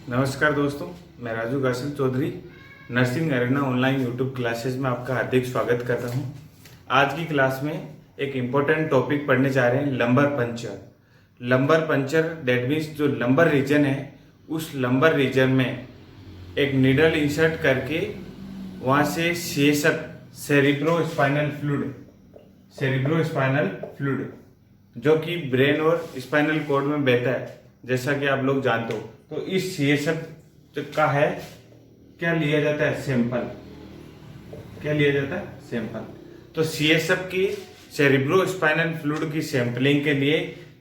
नमस्कार दोस्तों, मैं Raju Kasim Chaudhary nursing arena online YouTube classes में आपका हार्दिक स्वागत करता हूं। आज की क्लास में एक इम्पोर्टेंट टॉपिक पढ़ने जा रहे हैं, lumbar puncture. Lumbar puncture that means जो लंबर रीजन है, उस लंबर रीजन में एक नीडल इंसर्ट करके वहाँ से सीएसएफ सेरिब्रो स्पाइनल फ्लूइड जो कि ब्रेन और स्पाइनल कॉर्ड में बहता है, जैसा कि आप लोग जानते हो। तो इस सीएसएफ का है क्या लिया जाता है, सैंपल। क्या लिया जाता है, सैंपल। तो सीएसएफ की सेरिब्रो स्पाइनल फ्लूइड की सैंपलिंग के लिए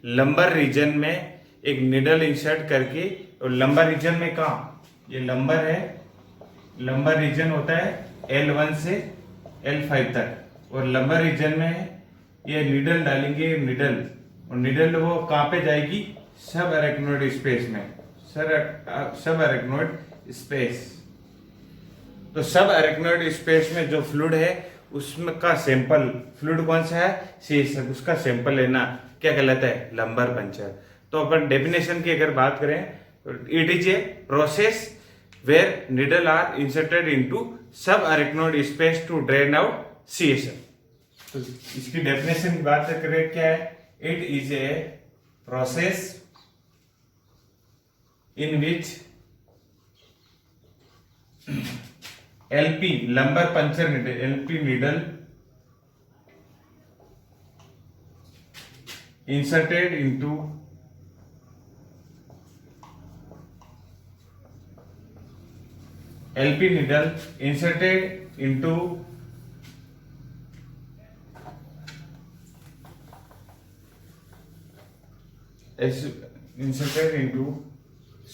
लंबर रीजन में एक निडल इंसर्ट करके, और लंबर रीजन में कहा, ये लंबर है, लंबर रीजन होता है L1 से L5 तक, और लंबर रीजन में ये निडल डालेंगे, और निडल वो कहाँ पे जाएगी, सब अरेक्नोइड स्पेस में, सब अरेक्नोइड स्पेस। तो सब अरेक्नोइड स्पेस में जो फ्लूइड है उसमें का सैंपल, फ्लूइड कौन सा है, सीएसएफ, उसका सैंपल लेना क्या कहलाता है, लंबर पंचर। तो अपन डेफिनेशन की अगर बात करें, it is a process where needle are inserted into sub arachnoid space to drain out CSF. तो इसकी डेफिनेशन की बात करें, क्या है, it is a process in which LP lumbar puncture needle, LP needle inserted into LP needle inserted into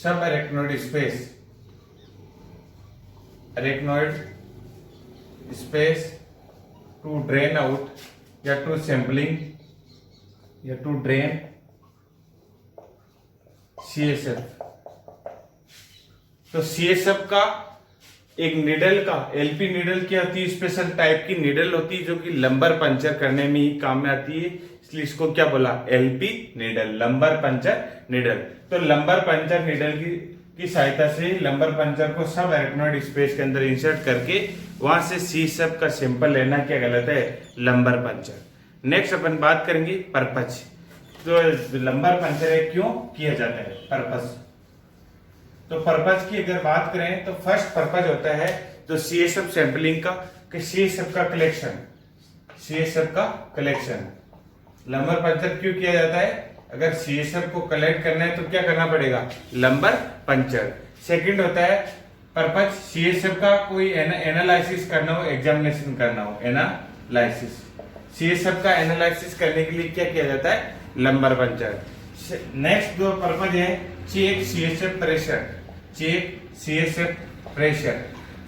subarachnoid space to drain out या to sampling या to drain CSF। तो CSF का एक निडल का, एलपी निडल की होती है, special type की निडल होती है जो कि लंबर पंचर करने में ही काम में आती है, इसलिए इसको क्या बोला, LP needle, lumbar puncture needle. तो लंबर पंचर निडल की सहायता से लंबर पंचर को सब अरेक्नोइड स्पेस के अंदर इंसर्ट करके वहां से सीएसएफ का सैंपल लेना क्या कहलाता है, लंबर पंचर। नेक्स्ट अपन बात करेंगे पर्पज। तो लंबर पंचर है क्यों किया जाता है, पर्पज। तो पर्पज की अगर बात करें तो फर्स्ट पर्पज होता है जो सीएसएफ सैंपलिंग का, कि सीएसएफ का कलेक्शन। लंबर पंचर क्यों किया जाता है, अगर सीएसएफ को कलेक्ट करना है तो क्या करना पड़ेगा, लंबर पंचर। सेकंड होता है पर्पज सीएसएफ का कोई एनालिसिस करना हो, एग्जामिनेशन करना हो, एनालिसिस। सीएसएफ का एनालिसिस करने के लिए क्या किया जाता है, लंबर पंचर। नेक्स्ट दो पर्पज है, चेक सीएसएफ प्रेशर,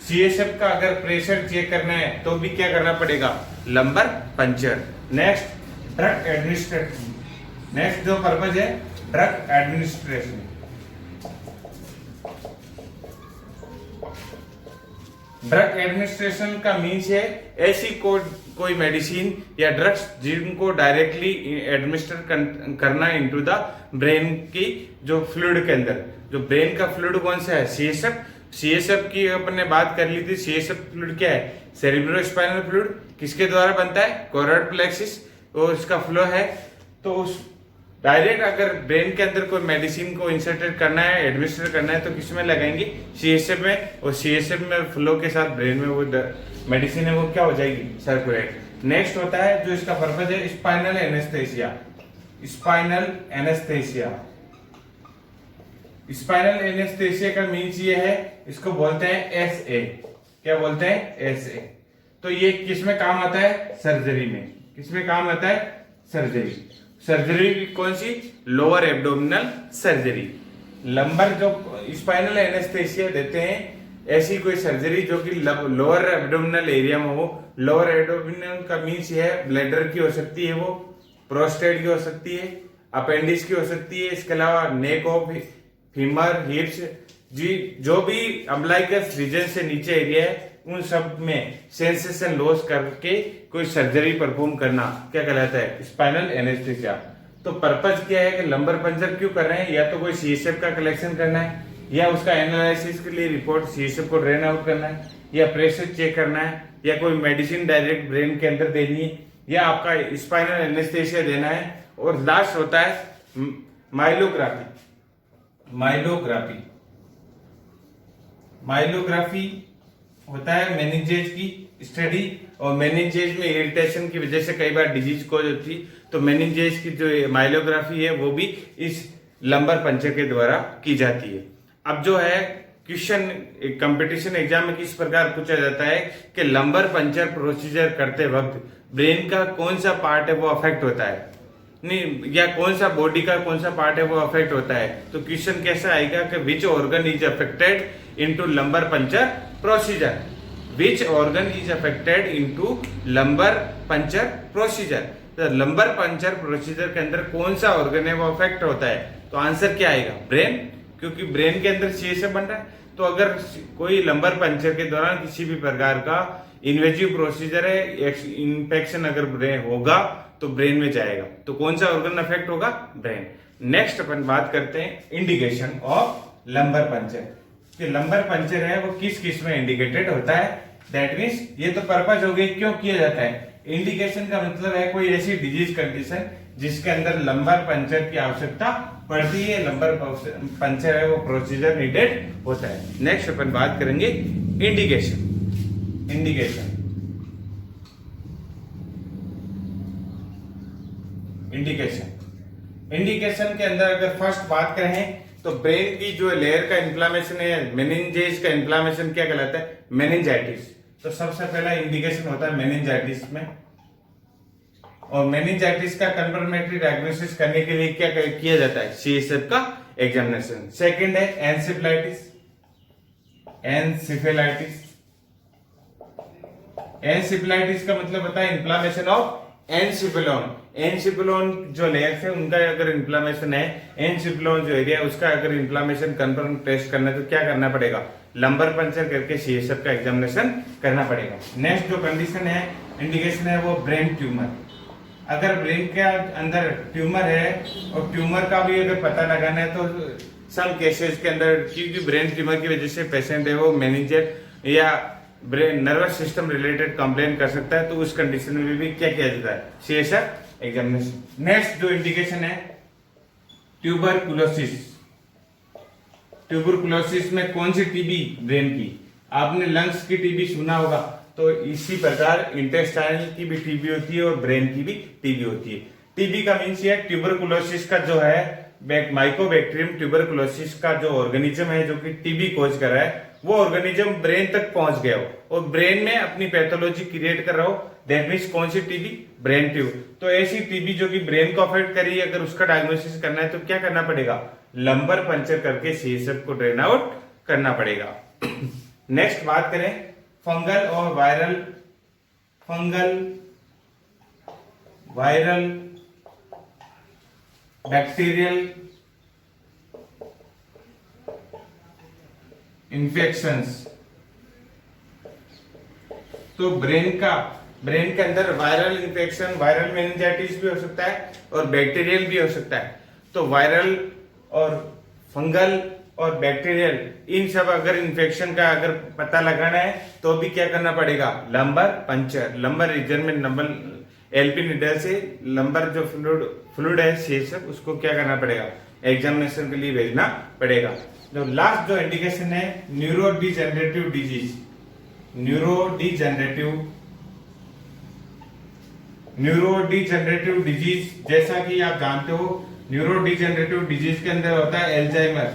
सीएसएफ का अगर प्रेशर चेक करना है तो भी क्या करना पड़ेगा, lumbar puncture. Next drug administration, next जो पर्पज है ड्रग एडमिनिस्ट्रेशन। ड्रग एडमिनिस्ट्रेशन का मीन्स है ऐसी कोई मेडिसिन या ड्रग्स जिनको डायरेक्टली एडमिनिस्टर करना इनटू द ब्रेन की जो फ्लूइड के अंदर। जो ब्रेन का फ्लूइड कौन सा है, सीएसएफ की अपन ने बात कर ली थी। सीएसएफ फ्लूइड क्या है, सेरिब्रो स्पाइनल फ्लूइड, किसके द्वारा बनता है, कोरॉइड प्लेक्सिस, और इसका फ्लो है। तो उस डायरेक्ट अगर ब्रेन के अंदर कोई मेडिसिन को इंसर्टेड करना है, एडमिनिस्टर करना है, तो किसमें लगाएंगे, सीएसएफ में, और सीएसएफ में फ्लो के साथ ब्रेन में वो मेडिसिन है वो क्या हो जाएगी, सर्कुलेट। नेक्स्ट होता है जो इसका पर्पज है स्पाइनल एनेस्थेसिया। स्पाइनल एनेस्थेसिया का मीन्स ये है, इसको बोलते हैं एसए। क्या बोलते हैं, एसए। तो ये किसमें काम आता है, सर्जरी में। किसमें काम आता है, सर्जरी कौन सी, लोअर एब्डोमिनल सर्जरी। लंबर जो स्पाइनल एनेस्थेसिया देते हैं, ऐसी कोई सर्जरी जो कि लोअर एब्डोमिनल एरिया में हो। लोअर एब्डोमिनल का मीन्स ये है, ब्लैडर की हो सकती है, वो प्रोस्टेट की हो सकती है, अपेंडिक्स की हो सकती है, इसके अलावा नेक ऑफ, फीमर, हिप्स, जी जो भी अम्बलाइकस रीजन से नीचे एरिया है उन सब में सेंसेशन लॉस करके कोई सर्जरी परफॉर्म करना क्या कहलाता है, स्पाइनल एनेस्थेसिया। तो पर्पज क्या है कि लंबर पंचर क्यों कर रहे हैं, या तो कोई सीएसएफ का कलेक्शन करना है, या उसका एनालिसिस के लिए रिपोर्ट सीएसएफ को ड्रेन आउट करना है, या प्रेशर चेक करना है, या कोई मेडिसिन डायरेक्ट ब्रेन के अंदर देनी है, या आपका स्पाइनल एनेस्थेसिया देना है, और लास्ट होता है माइलोग्राफी। माइलोग्राफी होता है मेनिंजेज की स्टडी, और मेनिंजेज में इरिटेशन की वजह से कई बार डिजीज कोज होती, तो मेनिंजेज की जो माइलोग्राफी है वो भी इस लंबर पंचर के द्वारा की जाती है। अब जो है क्वेश्चन कंपटीशन एग्जाम में किस प्रकार पूछा जाता है कि लंबर पंचर प्रोसीजर करते वक्त ब्रेन का कौन सा पार्ट है वो अफेक्ट होता है, नहीं, या कौन सा बॉडी का कौन सा पार्ट है वो अफेक्ट होता है। तो क्वेश्चन कैसा आएगा कि which organ is affected into lumbar puncture procedure, which organ is affected into lumbar puncture procedure. तो लंबर पंचर प्रोसीजर के अंदर कौन सा ऑर्गन है वो अफेक्ट होता है, तो आंसर क्या आएगा? ब्रेन, क्योंकि ब्रेन के अंदर सीएसएफ बन रहा है। तो अगर कोई लंबर पंचर के दौरान किसी भी प्रकार का इन्वेजिव प्रोसीजर है, इंफेक्शन अगर ब्रेन होगा तो ब्रेन में जाएगा, तो कौन सा ऑर्गन अफेक्ट होगा? ब्रेन। नेक्स्ट अपन बात करते हैं इंडिकेशन ऑफ लंबर पंचर, कि लंबर पंचर है वो किस किस में इंडिकेटेड होता है। दैट मीन्स ये तो पर्पज हो गई क्यों किया जाता है। इंडिकेशन का मतलब है कोई ऐसी डिजीज कंडीशन जिसके अंदर लंबर पंचर की आवश्यकता पड़ती है, लंबर पंचर है वो प्रोसीजर नीडेड होता है। नेक्स्ट अपन बात करेंगे इंडिकेशन। इंडिकेशन के अंदर अगर फर्स्ट बात करें तो ब्रेन की जो लेयर का इन्फ्लामेशन है, मेनिंजेज का इन्फ्लामेशन क्या कहलाता है? मेनिंजाइटिस। तो सबसे पहला इंडिकेशन होता है मेनिंजाइटिस में, और मेनिंजाइटिस का कंफर्मेटरी डायग्नोसिस करने के लिए क्या किया जाता है? सीएसएफ का एग्जामिनेशन। सेकंड है एनसेफेलाइटिस। एनसेफेलाइटिस का मतलब होता है इन्फ्लामेशन ऑफ एनसेफेलोन जो लेयर्स है उनका अगर इन्फ्लामेशन है, एनसेफेलोन जो एरिया है उसका अगर इन्फ्लामेशन कंफर्म टेस्ट करना है तो क्या करना पड़ेगा? लंबर पंचर करके सीएसएफ का एग्जामिनेशन करना पड़ेगा। नेक्स्ट जो कंडीशन है, इंडिकेशन है वो ब्रेन ट्यूमर। अगर ब्रेन के अंदर ट्यूमर है और ट्यूमर का भी अगर पता लगाना है तो सम केसेस के अंदर, क्योंकि ब्रेन ट्यूमर की वजह से पेशेंट है वो मेनिंजेट या brain nervous system related complain कर सकता है, तो उस कंडीशन में भी क्या किया जाता है? CSF examination. नेक्स्ट जो इंडिकेशन है ट्यूबरकुलोसिस। ट्यूबरकुलोसिस में कौन सी टीबी? ब्रेन की। आपने लंग्स की टीबी सुना होगा, तो इसी प्रकार इंटेस्टाइनल की भी टीबी होती है और ब्रेन की भी टीबी होती है। टीबी का मीन्स ये ट्यूबरकुलोसिस का जो है माइकोबैक्टीरियम ट्यूबरकुलोसिस का जो ऑर्गेनिज्म है जो कि टीबी कोज कर रहा है, वो ऑर्गेनिज्म ब्रेन तक पहुंच गया हो और ब्रेन में अपनी पैथोलॉजी क्रिएट कर रहा हो। दैट मीन्स कौन सी टीबी? Brain tube. तो ऐसी टीबी जो कि ब्रेन को अफेक्ट करी, अगर उसका डायग्नोसिस करना है तो क्या करना पड़ेगा? लंबर पंचर करके सीएसएफ को ड्रेन आउट करना पड़ेगा। नेक्स्ट बात करें फंगल और वायरल बैक्टीरियल इन्फेक्शंस। तो ब्रेन के अंदर वायरल इन्फेक्शन, वायरल मेनिंजाइटिस भी हो सकता है और बैक्टीरियल भी हो सकता है। तो वायरल और फंगल और बैक्टीरियल, इन सब अगर इन्फेक्शन का अगर पता लगाना है तो भी क्या करना पड़ेगा? Lumbar puncture. लंबर रीजन में नंबर एलपी नीडल से लंबर जो फ्लूइड है सीएसएफ उसको क्या करना पड़ेगा? एग्जामिनेशन के लिए भेजना पड़ेगा। जो लास्ट जो इंडिकेशन है न्यूरोडिजेनरेटिव डिजीज। जैसा कि आप जानते हो न्यूरोडिजेनरेटिव डिजीज के अंदर होता है एल्जाइमर,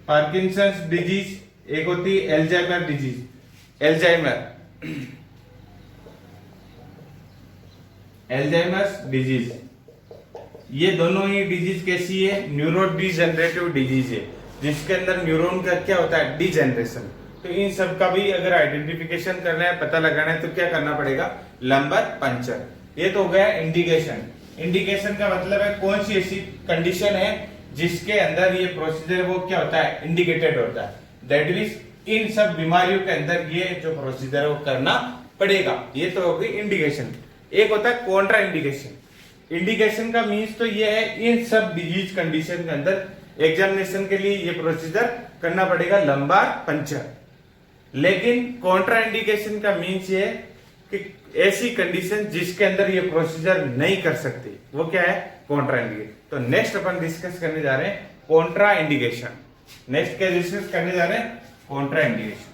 पार्किंसंस डिजीज, एक होती है एल्जाइमर डिजीज। ये दोनों ही डिजीज कैसी है? न्यूरोडिजेनरेटिव डिजीज है, जिसके अंदर न्यूरॉन का क्या होता है? डिजेनरेशन। तो इन सब का भी अगर आइडेंटिफिकेशन करना है, पता लगाना है तो क्या करना पड़ेगा? Lumbar puncture. ये तो हो गया इंडिकेशन का मतलब है कौन सी ऐसी कंडीशन है जिसके अंदर ये प्रोसीजर वो क्या होता है? इंडिकेटेड होता है। दैट मींस इन सब बीमारियों के अंदर ये जो प्रोसीजर है वो करना पड़ेगा। ये तो होगी इंडिकेशन। एक होता है कॉन्ट्रा इंडिकेशन। इंडिकेशन का मीन्स तो ये है इन सब डिजीज कंडीशन के अंदर एग्जामिनेशन के लिए ये प्रोसीजर करना पड़ेगा, लंबार पंचर। लेकिन कॉन्ट्रा इंडिकेशन का मीन्स ये है कि ऐसी कंडीशन जिसके अंदर ये प्रोसीजर नहीं कर सकते, वो क्या है, कॉन्ट्रा इंडिकेशन। तो नेक्स्ट अपन डिस्कस करने जा रहे हैं कॉन्ट्रा इंडिकेशन। नेक्स्ट क्या डिस्कस करने जा रहे हैं, कॉन्ट्रा इंडिकेशन।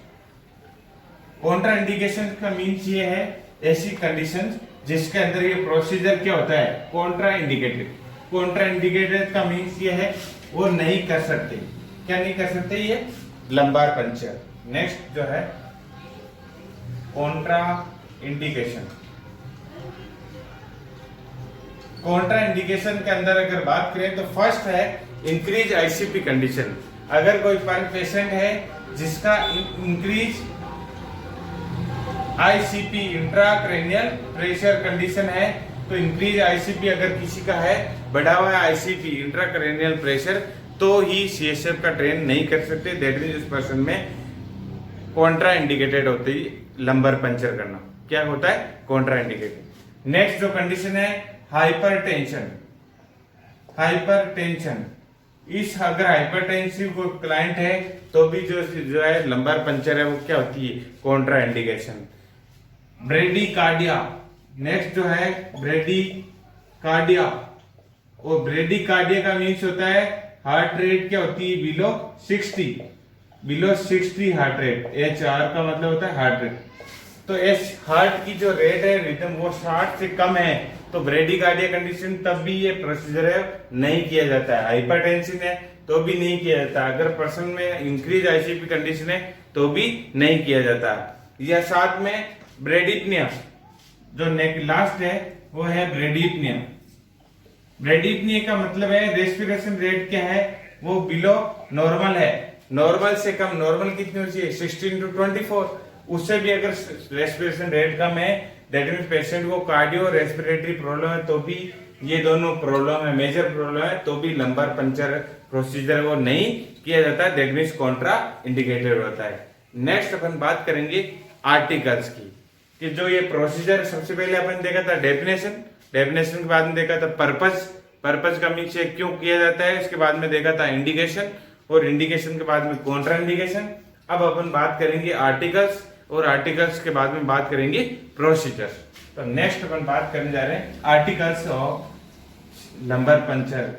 कॉन्ट्रा इंडिकेशन का मीन्स ये है ऐसी कंडीशन जिसके अंदर ये प्रोसीजर क्या होता है, कॉन्ट्रा इंडिकेटेड। कॉन्ट्रा इंडिकेटेड का मीन्स ये है वो नहीं कर सकते। क्या नहीं कर सकते, ये लंबार पंचर। नेक्स्ट जो है कॉन्ट्रा इंडिकेशन। कॉन्ट्रा इंडिकेशन के अंदर अगर बात करें तो फर्स्ट है इंक्रीज आईसीपी कंडीशन। अगर कोई पेशेंट है जिसका increase ICP intracranial pressure condition है, तो इंक्रीज आईसीपी अगर किसी का है, बढ़ा हुआ है आईसीपी इंट्राक्रैनियल प्रेशर, तो ही सीएसएफ का ट्रेन नहीं कर सकते। दैट मींस उस पर्सन में कॉन्ट्रा इंडिकेटेड होती है लंबर पंचर करना। क्या होता है, कॉन्ट्रा इंडिकेटेड। नेक्स्ट जो कंडीशन है हाइपरटेंशन। हाइपरटेंशन, इस अगर हाइपरटेंसिव को क्लाइंट है तो भी जो है लंबार पंचर है वो क्या होती है, कॉन्ट्रा इंडिकेशन। ब्रेडिकार्डिया, नेक्स्ट जो है ब्रेडिकार्डिया। और ब्रेडिकार्डिया का मीन्स होता है हार्ट रेट क्या होती है, बिलो 60 हार्ट रेट। HR का मतलब होता है हार्ट रेट। तो इस हार्ट की जो रेट है रिदम वो 60 से कम है तो ब्रेडिकार्डिया कंडीशन तब भी ये प्रोसीजर है नहीं किया जाता है। हाइपरटेंशन है तो भी नहीं किया जाता। अगर पर्सन में इंक्रीज आईसीपी कंडीशन है तो भी नहीं किया जाता। या साथ में ब्रेडिपनिया, जो लास्ट है वो है ब्रेडिपनिया। ब्रेडिपनिया का मतलब है रेस्पिरेशन रेट क्या है, वो बिलो नॉर्मल है। नॉर्मल से कम, नॉर्मल कितनी होनी चाहिए, 16-24। उससे भी अगर रेस्पिरेशन रेट कम है, दैट मींस पेशेंट को कार्डियो रेस्पिरेटरी प्रॉब्लम है, तो भी ये दोनों प्रॉब्लम है, मेजर प्रॉब्लम है, तो भी लंबार पंचर प्रोसीजर वो नहीं किया जाता है। दैट मींस कॉन्ट्रा इंडिकेटेड होता है। नेक्स्ट अपन बात करेंगे आर्टिकल्स की, कि जो ये प्रोसीजर सबसे पहले अपन देखा था डेफिनेशन, डेफिनेशन के बाद में देखा था पर्पस, पर्पस का मीन्स क्यों किया जाता है, इसके बाद में देखा था इंडिकेशन, और इंडिकेशन के बाद में कॉन्ट्रा इंडिकेशन। अब अपन बात करेंगे आर्टिकल्स, और आर्टिकल्स के बाद में बात करेंगे प्रोसीजर। तो नेक्स्ट अपन बात करने जा रहे हैं आर्टिकल्स ऑफ लंबर पंचर।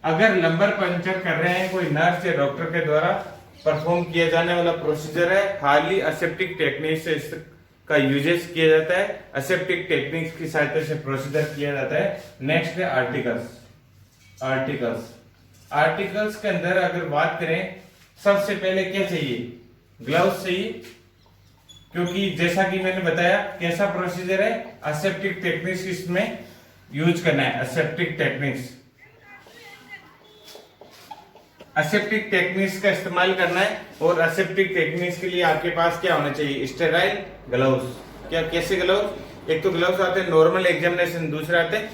अगर लंबर पंचर कर रहे हैं कोई नर्स या डॉक्टर के द्वारा परफॉर्म किया जाने वाला प्रोसीजर है, हार्डली असेप्टिक टेक्निक से इसका यूजेस किया जाता है। असेप्टिक टेक्निक्स की सहायता से प्रोसीजर किया जाता है। नेक्स्ट है आर्टिकल्स। आर्टिकल्स के अंदर अगर बात करें, सबसे पहले क्या चाहिए, ग्लव्स चाहिए, क्योंकि जैसा कि मैंने बताया कैसा प्रोसीजर है, असेप्टिक टेक्निक्स इसमें यूज करना है। असेप्टिक टेक्निक्स का इस्तेमाल करना है, और असेप्टिक टेक्निक्स के लिए आपके पास क्या होना चाहिए, स्टेराइल ग्लव्स। क्या, कैसे ग्लव्स, एक तो ग्लव्स आते हैं नॉर्मल एग्जामिनेशन, दूसरे आते हैं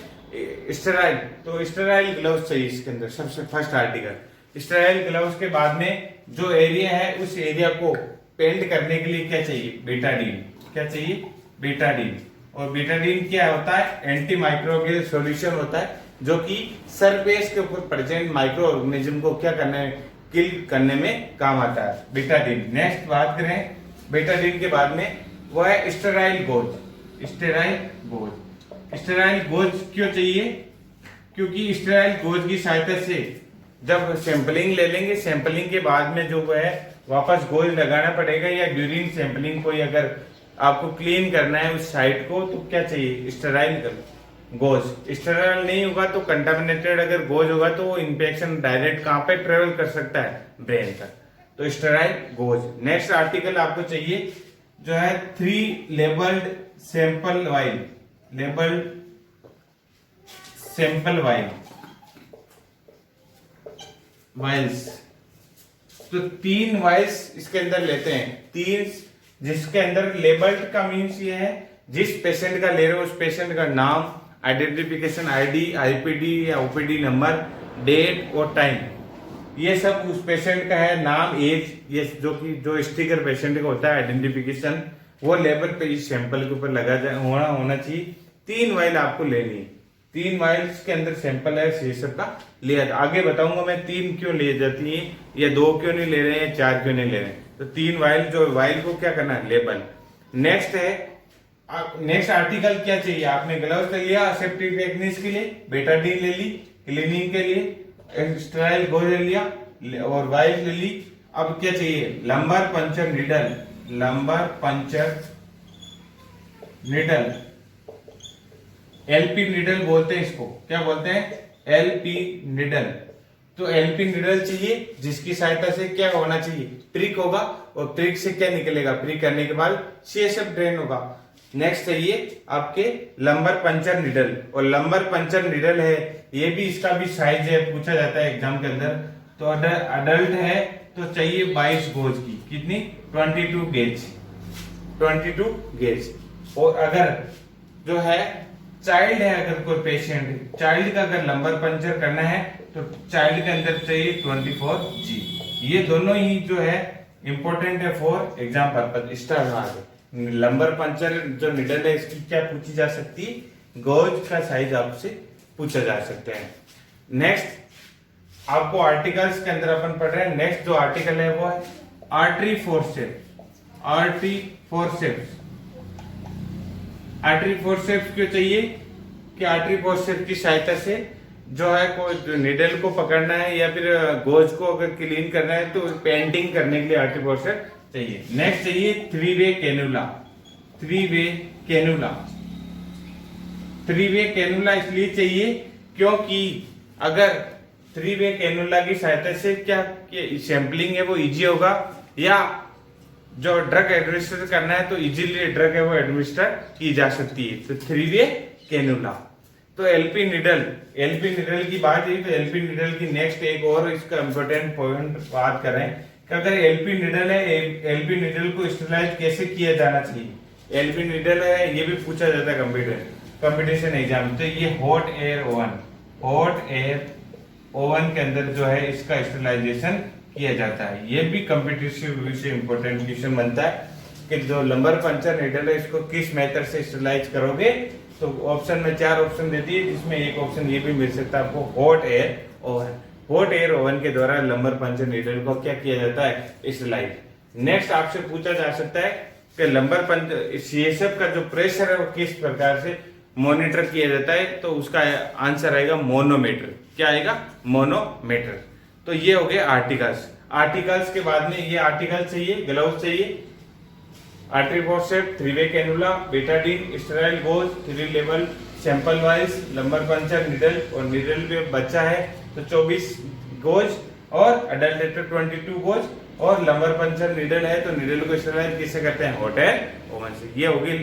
स्टेराइल। तो स्टेराइल ग्लव्स चाहिए इसके अंदर। सबसे फर्स्ट आर्टिकल स्टेराइल ग्लव्स के बाद में जो एरिया है उस एरिया को पेंट करने के लिए क्या चाहिए, बेटाडीन। क्या चाहिए, बेटाडीन। और बेटाडीन क्या होता है, एंटी माइक्रोबियल सॉल्यूशन होता है, जो कि सरफेस के ऊपर प्रेजेंट माइक्रो ऑर्गेनिज्म को क्या करने में, किल करने में काम आता है, बेटाडीन। नेक्स्ट बात करें बेटाडीन के बाद में, वो है स्टेराइल गोज। स्टेराइल गोज क्यों चाहिए, क्योंकि स्टेराइल गोज की सहायता से जब सैंपलिंग ले लेंगे, सैंपलिंग के बाद में जो है वापस गोज लगाना पड़ेगा, या ड्यूरिंग सैंपलिंग कोई अगर आपको क्लीन करना है उस साइट को, तो क्या चाहिए, स्टेराइल गोज। स्टेराइल नहीं होगा तो कंटामिनेटेड अगर गोज होगा तो वो इन्फेक्शन डायरेक्ट कहां पे ट्रेवल कर सकता है, ब्रेन तक। तो स्टेराइल गोज। नेक्स्ट आर्टिकल आपको चाहिए जो है 3 लेबल्ड सैंपल वाइल। वाइल्स, तो 3 वाइल्स इसके अंदर लेते हैं, 3, जिसके अंदर लेबल्ड का मीन्स ये है जिस पेशेंट का ले रहे हो उस पेशेंट का नाम, आइडेंटिफिकेशन आईडी, आईपीडी या ओपीडी नंबर, डेट और टाइम, ये सब उस पेशेंट का है, नाम, एज, ये जो स्टिकर पेशेंट का होता है आइडेंटिफिकेशन वो लेबल पे इस सैंपल के ऊपर लगा जाए होना चाहिए। 3 वाइल आपको लेनी है, 3 वाइल्स के अंदर सैंपल है सीएसएफ का लिया। आगे बताऊंगा मैं 3 क्यों लिए जाती है, या 2 क्यों नहीं ले रहे हैं, 4 क्यों नहीं ले रहे हैं। तो 3 वाइल, जो वाइल को क्या करना है, लेबल। नेक्स्ट है, नेक्स्ट आर्टिकल क्या चाहिए, आपने ग्लव्स ले लिया सेफ्टी टेक्निक्स के लिए, बेटाडीन ले ली क्लीनिंग के लिए, स्टेराइल गोज ले लिया और वाइल ले ली। अब क्या चाहिए, lumbar puncture needle, lumbar puncture needle, LP needle बोलते हैं इसको, क्या बोलते हैं, एलपी नीडल। तो एलपी नीडल चाहिए जिसकी सहायता से क्या होना चाहिए, प्रिक होगा, और प्रिक से क्या निकलेगा, प्रिक करने के बाद सीएसएफ ड्रेन होगा। नेक्स्ट चाहिए आपके लंबर पंचर नीडल, और लंबर पंचर नीडल है, ये भी इसका भी साइज है, पूछा जाता है एग्जाम के अंदर। तो अडल्ट है तो चाहिए 22 गोज की, कितनी, 22 गेज, 22 गेज। और अगर जो है चाइल्ड है, अगर कोई पेशेंट चाइल्ड का अगर लंबर पंचर करना है तो चाइल्ड के अंदर चाहिए 24 जी। ये दोनों ही जो है इंपॉर्टेंट है फॉर एग्जाम पर्पज। स्टार आगे लंबर पंचर जो निडल है, इसकी क्या पूछी जा सकती है, गोज का साइज आपसे पूछा जा सकता है। नेक्स्ट आपको आर्टिकल्स के अंदर अपन पढ़ रहे हैं। नेक्स्ट जो आर्टिकल है वो है artery forceps, artery forceps. Artery forceps क्यों चाहिए, कि आर्टरी फोर्सेप्स की सहायता से जो है कोई निडल को पकड़ना है या फिर गोज को अगर क्लीन करना है तो पेंटिंग करने के लिए आर्टरी फोर्सेप्स चाहिए। नेक्स्ट चाहिए 3-वे कैनुला, 3-वे कैनुला। 3-वे कैनुला इसलिए चाहिए क्योंकि अगर 3-वे कैनुला की सहायता से क्या सैंपलिंग है वो इजी होगा, या जो ड्रग एडमिनिस्टर करना है तो इजीली ड्रग है वो एडमिनिस्टर की जा सकती है। तो 3-वे कैनुला। तो एलपी निडल, एलपी निडल की बात है तो एलपी निडल की नेक्स्ट एक और इसका इंपॉर्टेंट पॉइंट बात करें कि अगर एलपी निडल है, एलपी निडल को स्टेरिलाइज कैसे किया जाना चाहिए। एलपी निडल है, ये भी पूछा जाता है कंपटीशन एग्जाम। तो ये hot air oven, hot air oven के अंदर जो है इसका स्टेरिलाइजेशन किया जाता है। ये भी कंपटीशन से इंपॉर्टेंट क्वेश्चन बनता है कि जो लंबर पंचर निडल है इसको किस मेथड से स्टेरिलाइज करोगे। तो ऑप्शन में 4 ऑप्शन देती है, जिसमें एक ऑप्शन ये भी मिल सकता है आपको, hot air oven. Hot air oven के द्वारा लंबर पंचर निडल को क्या किया जाता है, स्टेरिलाइज। नेक्स्ट आपसे पूछा जा सकता है कि लंबर पंचर सीएसएफ का जो प्रेशर है वो किस प्रकार से मॉनिटर किया जाता है। तो उसका आंसर आएगा मोनोमीटर। क्या आएगा, मोनोमीटर। तो ये हो गए आर्टिकल्स। आर्टिकल्स के बाद में ये आर्टिकल चाहिए, ग्लव्स चाहिए, आर्टरी फोर्सेप्स, 3-वे cannula, betadine, sterile gauze, 3 level sample wise, lumbar puncture needle, और निडल में बच्चा है तो 24 गोज, और अडल्ट है तो 22 गोज, और लंबर पंचर निडल है तो निडल को स्टेराइज किससे करते हैं, हॉट एयर ओवन से। ये होगी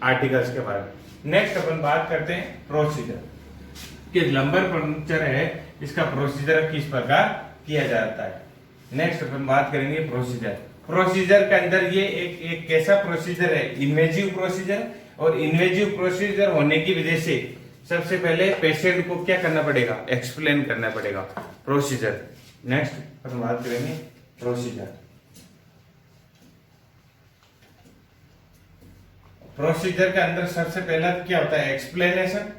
आर्टिकल्स के बारे में। नेक्स्ट अपन बात करते हैं प्रोसीजर, कि लंबर पंचर है इसका प्रोसीजर किस प्रकार किया जाता है। नेक्स्ट अपन बात करेंगे प्रोसीजर। प्रोसीजर के अंदर ये एक कैसा प्रोसीजर है, इन्वेजिव प्रोसीजर। और इन्वेजिव प्रोसीजर होने की वजह से सबसे पहले पेशेंट को क्या करना पड़ेगा, एक्सप्लेन करना पड़ेगा प्रोसीजर। नेक्स्ट अपन बात करेंगे प्रोसीजर। प्रोसीजर के अंदर सबसे पहला क्या होता है, explanation.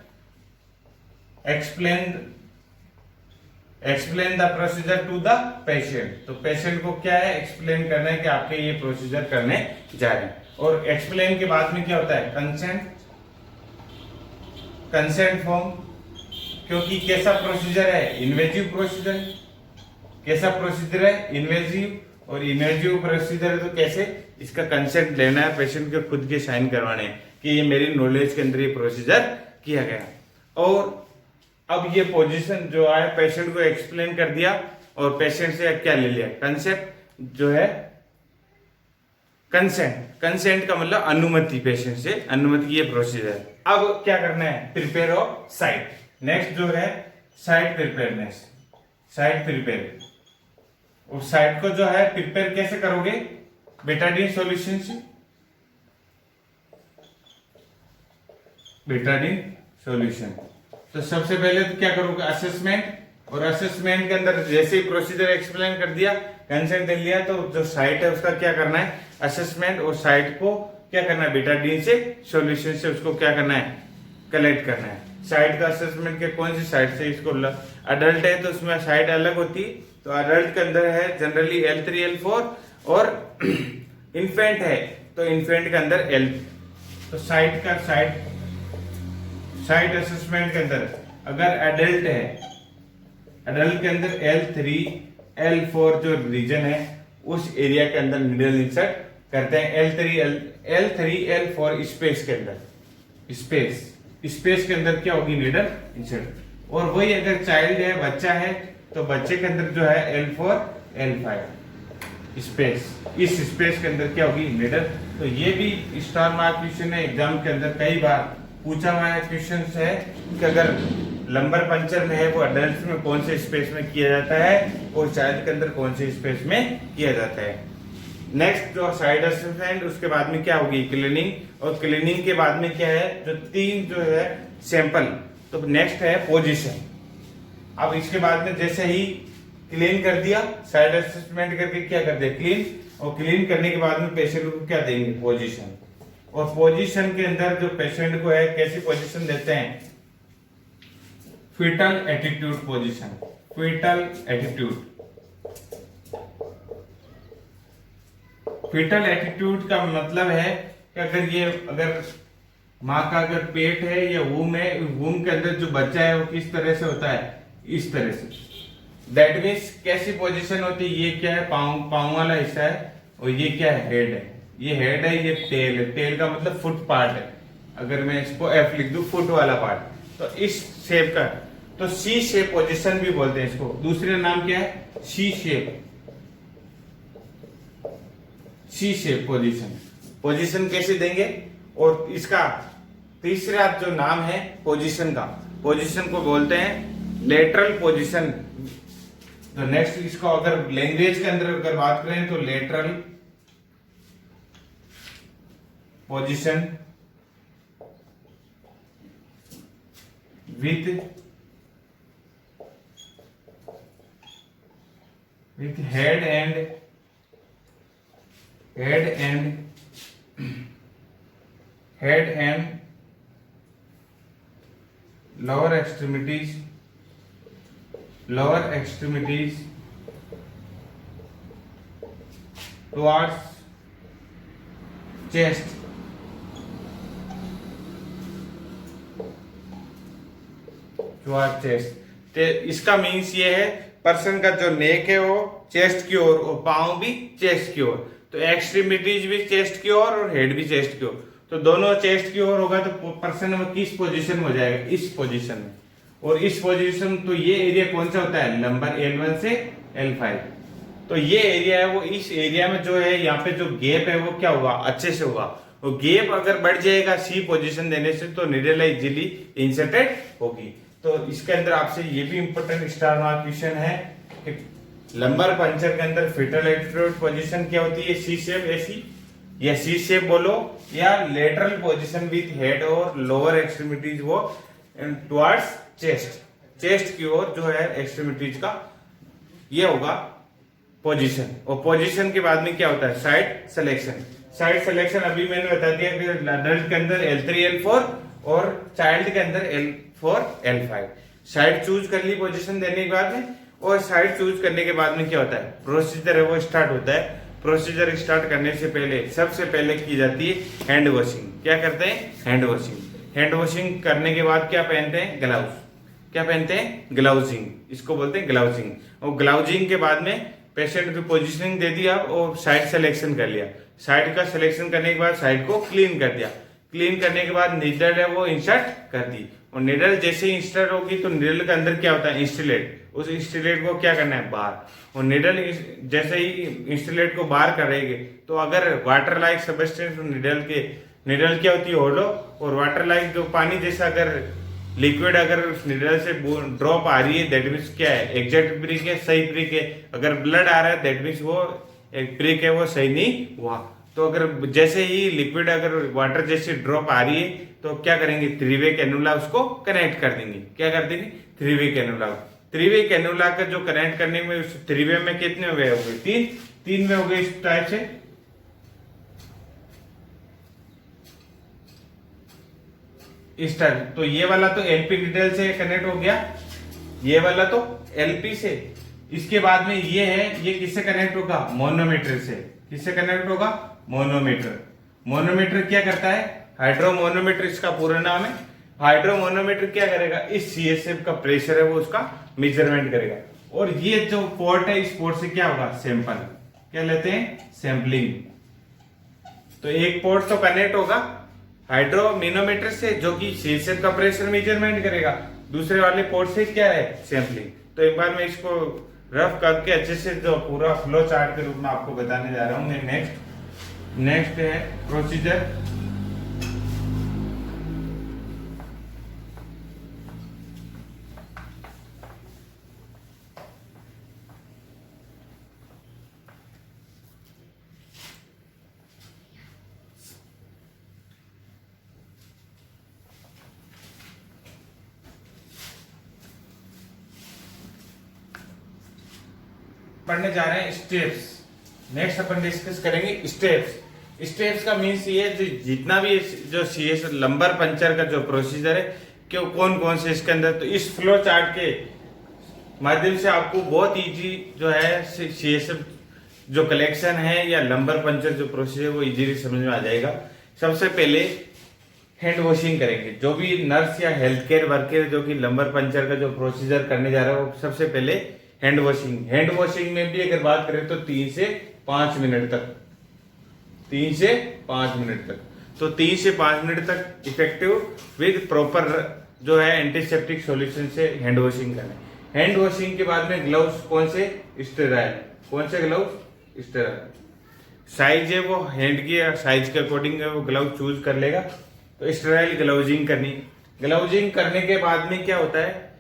Explain the procedure to the patient. तो पेशेंट को क्या है, एक्सप्लेन करना है कि आपके ये प्रोसीजर करने जा रहे हैं। और एक्सप्लेन के बाद में क्या होता है, कंसेंट फॉर्म। क्योंकि कैसा प्रोसीजर है, इन्वेजिव प्रोसीजर। कैसा प्रोसीजर है, इन्वेजिव। और इन्वेजिव प्रोसीजर है तो कैसे, इसका कंसेंट लेना है, पेशेंट के खुद के साइन करवाने हैं कि ये मेरी नॉलेज के अंदर ये प्रोसीजर किया गया। और अब ये पोजीशन जो है पेशेंट को एक्सप्लेन कर दिया, और पेशेंट से क्या ले लिया, कंसेप्ट जो है कंसेंट का मतलब अनुमति, पेशेंट से अनुमति, ये प्रोसीजर। अब क्या करना है, प्रिपेयर ऑफ साइट। नेक्स्ट जो है साइट प्रिपेयरनेस, साइट प्रिपेयर। उस साइट को जो है प्रिपेयर कैसे करोगे, बेटाडीन सॉल्यूशन से, बेटाडीन सॉल्यूशन। तो सबसे पहले तो क्या करोगे, असेसमेंट। और असेसमेंट के अंदर जैसे ही प्रोसीजर एक्सप्लेन कर दिया, कंसेंट ले लिया, तो जो साइट है उसका क्या करना है, असेसमेंट। और साइट को क्या करना है, बेटाडीन से सॉल्यूशन से उसको क्या करना है, कलेक्ट करना है। साइट का असेसमेंट के कौन सी साइट से, इसको अडल्ट है तो उसमें साइट अलग होती, तो अडल्ट के अंदर है जनरली L3 L4, और इन्फेंट है तो इन्फेंट के अंदर L। तो साइट असेसमेंट के अंदर अगर एडल्ट है, एडल्ट के अंदर L3 L4 जो रीजन है उस एरिया के अंदर नीडल इंसर्ट करते हैं। L3 L4 स्पेस के अंदर, स्पेस के अंदर क्या होगी, नीडल इंसर्ट। और वही अगर चाइल्ड है, बच्चा है, तो बच्चे के अंदर जो है L4 L5 स्पेस, इस स्पेस के अंदर क्या होगी, नीडल। तो ये भी स्टार मार्क क्वेश्चन है, एग्जाम के अंदर कई बार पूछा हुआ है क्वेश्चन है कि अगर लंबर पंचर में है वो अडल्ट में कौन से स्पेस में किया जाता है और चाइल्ड के अंदर कौन से स्पेस में किया जाता है। नेक्स्ट जो साइड असेसमेंट, उसके बाद में क्या होगी, क्लीनिंग, और क्लीनिंग के बाद में क्या है, जो तीन जो है सैंपल, तो नेक्स्ट है पोजीशन। अब इसके बाद में जैसे ही क्लीन कर दिया, साइड असेसमेंट करके क्या करते हैं, क्लीन, और क्लीन करने के बाद में पेशेंट को क्या देंगे, पोजीशन। और पोजीशन के अंदर जो पेशेंट को है कैसी पोजीशन देते हैं, fetal attitude position, fetal attitude. Fetal attitude का मतलब है कि अगर माँ का अगर पेट है या वूम है, वूम के अंदर जो बच्चा है वो किस तरह से होता है, इस तरह से। दैट मीन्स कैसी पोजीशन होती है, ये क्या है, पाँव वाला हिस्सा है, और ये क्या है, हेड है, ये हेड है, ये टेल है, टेल का मतलब फुट पार्ट है, अगर मैं इसको F लिख दूं, फुट वाला पार्ट, तो इस शेप का, तो सी शेप पोजीशन भी बोलते हैं इसको। दूसरा नाम क्या है, सी शेप, सी शेप पोजीशन। पोजीशन कैसे देंगे, और इसका तीसरा जो नाम है पोजीशन का, पोजीशन को बोलते हैं लेटरल पोजीशन। तो नेक्स्ट इसको अगर लैंग्वेज के अंदर अगर बात करें तो lateral position with head and lower extremities towards chest, तो इसका मीन्स ये है पर्सन का जो नेक है वो चेस्ट की ओर, और पाँव भी चेस्ट की ओर, तो एक्सट्रीमिटीज भी चेस्ट की ओर और हेड भी चेस्ट की ओर। तो दोनों चेस्ट की ओर होगा तो पर्सन में किस पोजीशन में हो जाएगा, इस पोजीशन में। और इस पोजीशन, तो ये एरिया कौन सा होता है, नंबर L1 से L5। तो ये एरिया है, वो इस एरिया में जो है यहाँ पे जो गैप है वो क्या होगा, अच्छे से होगा। और गैप अगर बढ़ जाएगा सी पोजीशन देने से तो नीडल इजीली इंसर्टेड होगी। तो इसके अंदर आपसे ये भी इंपॉर्टेंट स्टार मार्क क्वेश्चन है कि लंबर पंचर के अंदर फीटल एटीट्यूड पोजीशन क्या होती है, सी शेप, ऐसी, या सी शेप बोलो, या लेटरल पोजीशन विथ हेड और लोअर एक्सट्रीमिटीज वो टुवर्ड्स चेस्ट, चेस्ट की ओर जो है एक्सट्रीमिटीज का ये होगा पोजीशन। और पोजीशन के बाद में क्या होता है, साइड सिलेक्शन। साइड सिलेक्शन अभी मैंने बता दिया कि अडल्ट के अंदर L3 L4 और चाइल्ड के अंदर L4 L5। साइड चूज कर ली पोजीशन देने के बाद में, और साइड चूज करने के बाद में क्या होता है, प्रोसीजर है वो स्टार्ट होता है। प्रोसीजर स्टार्ट करने से पहले सबसे पहले की जाती है हैंड वॉशिंग। क्या करते हैं, हैंड वॉशिंग। हैंड वॉशिंग करने के बाद क्या पहनते हैं, ग्लव्स। क्या पहनते हैं, ग्लव्सिंग, इसको बोलते हैं ग्लव्सिंग। और ग्लव्सिंग के बाद में पेशेंट की पोजीशनिंग दे दिया और साइड सिलेक्शन कर लिया। साइड का सिलेक्शन करने के बाद साइड को क्लीन कर दिया। क्लीन करने के बाद नीडल है वो इंसर्ट कर दी, और नीडल जैसे ही इंसर्ट होगी तो नीडल के अंदर क्या होता है, इंस्टिलेट। उस इंस्टिलेट को क्या करना है, बाहर। और नीडल जैसे ही इंस्टिलेट को बाहर करेंगे तो अगर वाटर लाइक सब्सटेंस नीडल क्या होती है, होलो, और वाटर लाइक जो पानी जैसा अगर लिक्विड अगर उस नीडल से ड्रॉप आ रही है, दैट मीन्स क्या है, एग्जैक्ट प्रिक है, सही प्रिक है। अगर ब्लड आ रहा है दैट मीन्स वो एक प्रिक है, वो सही नहीं हुआ। तो अगर जैसे ही लिक्विड अगर वाटर जैसी ड्रॉप आ रही है तो क्या करेंगे, 3-वे कैनुला उसको कनेक्ट कर देंगे। क्या कर देंगे, 3-वे कैनुला। 3-वे कैनुला का जो कनेक्ट करने में, उस 3-वे में कितने वे हो गए, 3 वे हो गए इस टाइप से। इस टाइप। तो ये वाला तो एलपी नीडल से कनेक्ट हो गया, ये वाला तो एलपी से। इसके बाद में ये है, ये किससे कनेक्ट होगा? मोनोमीटर से। किससे कनेक्ट होगा? मोनोमीटर। मोनोमीटर क्या करता है? हाइड्रोमोनोमीटर इसका पूरा नाम है। हाइड्रोमोनोमीटर क्या करेगा? इस सीएसएफ का प्रेशर है वो उसका मेजरमेंट करेगा। और ये जो पोर्ट है, इस पोर्ट से क्या होगा? सैंपल। क्या लेते हैं? सैंपलिंग। तो एक पोर्ट तो कनेक्ट होगा हाइड्रोमीनोमीटर से जो कि सीएसएफ का प्रेशर मेजरमेंट करेगा, दूसरे वाले पोर्ट से क्या है? सैंपलिंग। तो एक बार मैं इसको रफ करके अच्छे से जो पूरा फ्लो चार्ट के रूप में आपको बताने जा रहा हूं। नेक्स्ट है प्रोसीजर। पढ़ने जा रहे हैं स्टेप्स। नेक्स्ट अपन डिस्कस करेंगे स्टेप्स। स्टेप्स का मीन्स ये जितना भी जो सीएस लंबर पंचर का जो प्रोसीजर है कि कौन कौन से इसके अंदर, तो इस फ्लो चार्ट के माध्यम से आपको बहुत इजी जो है सीएसएफ जो कलेक्शन है या लंबर पंचर जो प्रोसीजर वो इजीली समझ में आ जाएगा। सबसे पहले हैंड वॉशिंग करेंगे। जो भी नर्स या हेल्थ केयर वर्कर जो कि लंबर पंचर का जो प्रोसीजर करने जा रहा है वो सबसे पहले हैंड वॉशिंग में भी अगर बात करें तो 3 से 5 मिनट तक, 3 से 5 मिनट तक, तो 3 से 5 मिनट तक इफेक्टिव विद प्रॉपर जो है एंटीसेप्टिक सॉल्यूशन से हैंड वॉशिंग करना है। हैंड वॉशिंग के बाद में ग्लव्स कौन से? स्टेराइल। कौन से ग्लव्स? स्टेराइल। साइज है वो हैंड की साइज के अकॉर्डिंग वो ग्लव चूज कर लेगा। तो स्टेराइल ग्लव्जिंग करनी। ग्लव्जिंग करने के बाद में क्या होता है?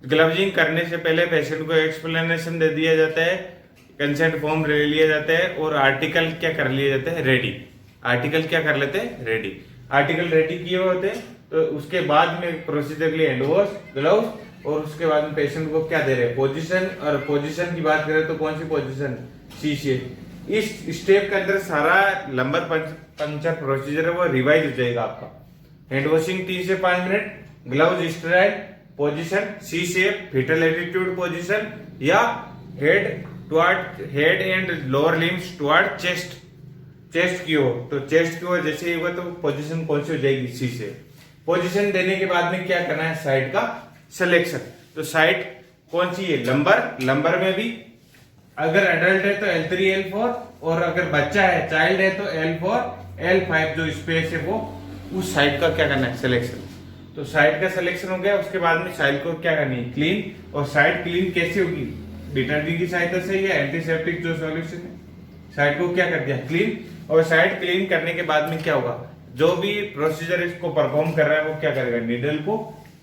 ग्लव्जिंग करने से पहले पेशेंट को एक्सप्लेनेशन दे दिया जाता है, कंसेंट फॉर्म ले लिया जाता है और आर्टिकल क्या कर लिए जाते हैं? रेडी। आर्टिकल क्या कर लेते हैं? रेडी। आर्टिकल रेडी किए हुए होते हैं। तो उसके बाद में प्रोसीजर के लिए हैंड वॉश, ग्लव्स, और उसके बाद में पेशेंट को क्या दे रहे हैं? पोजीशन। और पोजीशन की बात करें तो कौन सी पोजीशन? शीशे। इस स्टेप के अंदर सारा लंबर पंचर प्रोसीजर है वो रिवाइज हो जाएगा आपका। हैंड वॉशिंग 3 से 5 मिनट, ग्लव्स स्टेराइल, पोजीशन सी शेप, फीटल एटीट्यूड पोजीशन, या head and lower limbs toward chest की ओर। तो चेस्ट की ओर जैसे ही होगा तो पोजीशन कौन सी हो जाएगी? सी शेप। पोजीशन देने के बाद में क्या करना है? साइड का सिलेक्शन। तो साइड कौन सी है? लंबर में भी अगर एडल्ट है तो L3 L4, और अगर बच्चा है चाइल्ड है तो L4 L5 जो स्पेस है वो उस साइड का क्या करना है? सिलेक्शन। तो साइड का सिलेक्शन हो गया। उसके बाद में साइड को क्या करनी है? क्लीन। और साइड क्लीन कैसे होगी? डिटर्जेंट की सहायता से या एंटीसेप्टिक जो सॉल्यूशन है। साइड को क्या कर दिया? क्लीन। और साइड क्लीन करने के बाद में क्या होगा? जो भी प्रोसीजर इसको परफॉर्म कर रहा है वो क्या करेगा? नीडल को,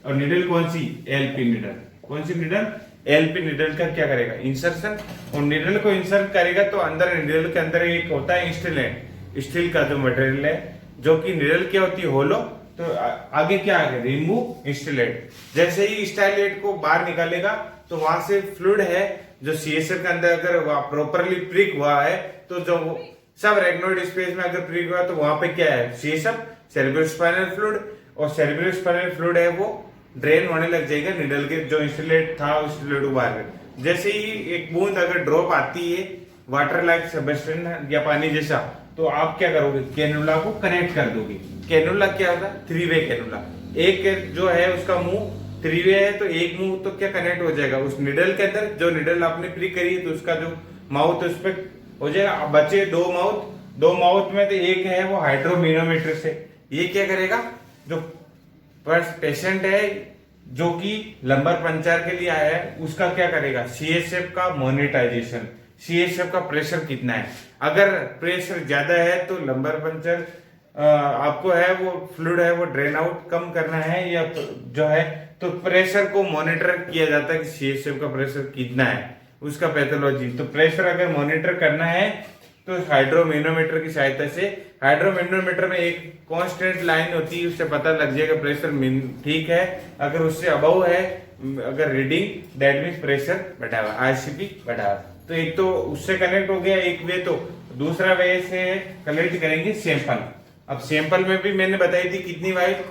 और नीडल कौन सी? LP needle. कौन सी नीडल? एलपी नीडल का क्या करेगा? इंसर्शन। और नीडल को इंसर्ट करेगा तो अंदर नीडल के अंदर एक होता है इंस्ट्रूमेंट, स्टील का जो मटेरियल है, जो कि नीडल क्या होती है? होलो। तो आगे क्या आ गया? रिमूव इंस्टेलेट। जैसे ही स्टाइलेट को बाहर निकालेगा तो वहां से फ्लूइड है जो सीएसएफ के अंदर अगर प्रॉपरली प्रिक हुआ है तो जो सब रेगनोइड स्पेस में अगर प्रिक हुआ तो वहां पे क्या है? CSF cerebrospinal fluid. और सेरेब्रोस्पाइनल फ्लूइड है वो ड्रेन होने लग जाएगा नीडल के जो इंस्टेलेट था उस इंस्टेलेट को बाहर। जैसे ही एक बूंद अगर ड्रॉप आती है वाटर लाइक सब्सटेंस या पानी जैसा, तो आप क्या करोगे? कैनुला को कनेक्ट कर दोगे। कैनुला क्या होता है? 3 वे कैनुला। एक जो है उसका मुंह 3 वे है तो एक मुंह तो क्या कनेक्ट हो जाएगा उस निडल के अंदर। जो निडल आपने प्रिक करी है तो उसका जो माउथ उस पर हो जाएगा। अब बचे 2 माउथ में तो एक है वो हाइड्रोमीनोमीटर से। ये क्या करेगा? जो पेशेंट है जो कि लंबर पंचर के लिए आया है उसका क्या करेगा? सीएसएफ का मॉनिटाइजेशन। सीएसएफ का प्रेशर कितना है? अगर प्रेशर ज्यादा है तो लंबर पंचर आपको है वो फ्लूइड है वो ड्रेन आउट कम करना है, या जो है तो प्रेशर को मॉनिटर किया जाता है कि सीएसएफ का प्रेशर कितना है, उसका पैथोलॉजी। तो प्रेशर अगर मॉनिटर करना है तो हाइड्रोमेनोमीटर की सहायता से, हाइड्रोमेनोमीटर में एक कांस्टेंट लाइन होती है उससे पता लग जाएगा प्रेशर ठीक है। अगर उससे अबव है अगर रीडिंग दैट मीन्स प्रेशर बढ़ा हुआ, आईसीपी बढ़ा हुआ। तो एक तो उससे कनेक्ट हो गया एक वे। तो दूसरा वे से कलेक्ट करेंगे सैंपल। अब सैंपल में भी मैंने बताई थी कितनी वाइट?